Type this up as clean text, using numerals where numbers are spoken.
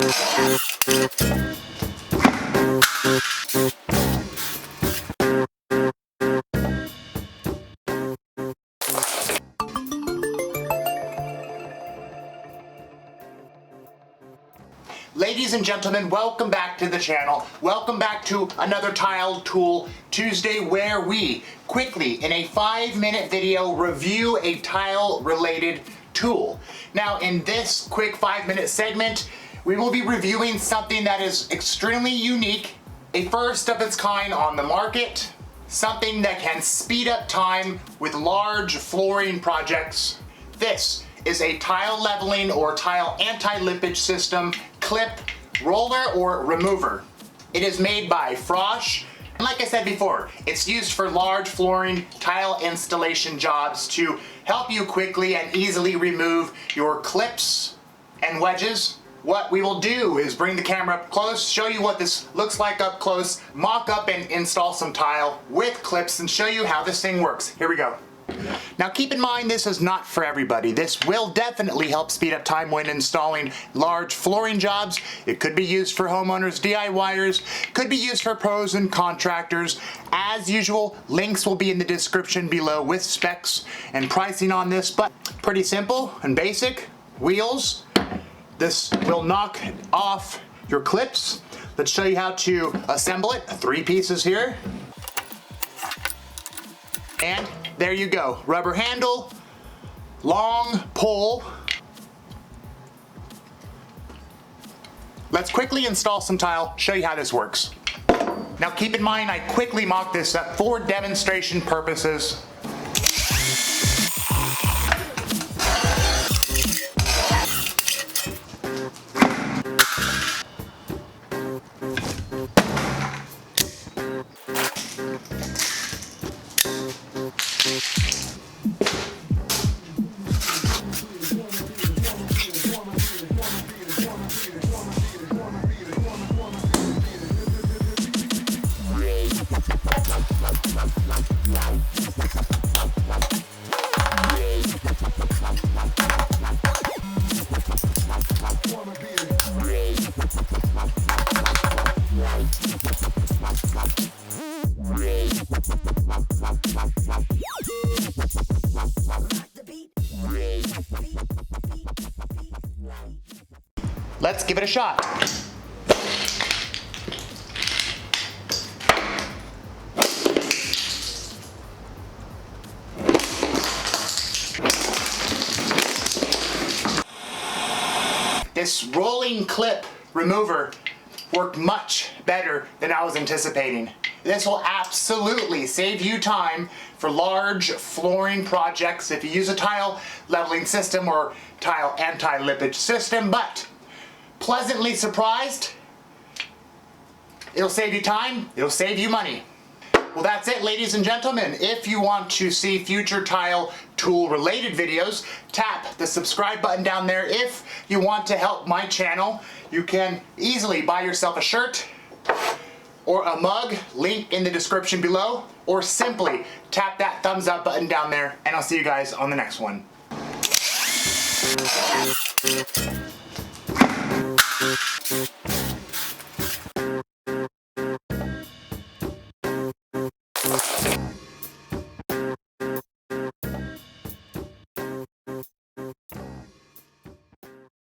Ladies and gentlemen, welcome back to the channel. Welcome back to another Tile Tool Tuesday, where we quickly, in a 5-minute video, review a tile-related tool. Now, in this quick 5-minute segment, we will be reviewing something that is extremely unique, a first of its kind on the market, something that can speed up time with large flooring projects. This is a tile leveling or tile anti-lippage system clip roller or remover. It is made by Frosch, and like I said before, it's used for large flooring tile installation jobs to help you quickly and easily remove your clips and wedges. What we will do is bring the camera up close, show you what this looks like up close, mock up and install some tile with clips, and show you how this thing works. Here we go. Now keep in mind, this is not for everybody. This will definitely help speed up time when installing large flooring jobs. It could be used for homeowners, DIYers, could be used for pros and contractors. As usual, links will be in the description below with specs and pricing on this, but pretty simple and basic. Wheels. This will knock off your clips. Let's show you how to assemble it. 3 pieces here. And there you go. Rubber handle, long pole. Let's quickly install some tile, show you how this works. Now keep in mind, I quickly mocked this up for demonstration purposes. Let's give it a shot. This rolling clip remover worked much better than I was anticipating. This will absolutely save you time for large flooring projects if you use a tile leveling system or tile anti-lippage system, but pleasantly surprised, it'll save you time, it'll save you money. Well, that's it, ladies and gentlemen. If you want to see future tile tool related videos, tap the subscribe button down there. If you want to help my channel, you can easily buy yourself a shirt or a mug, link in the description below, or simply tap that thumbs up button down there, and I'll see you guys on the next one.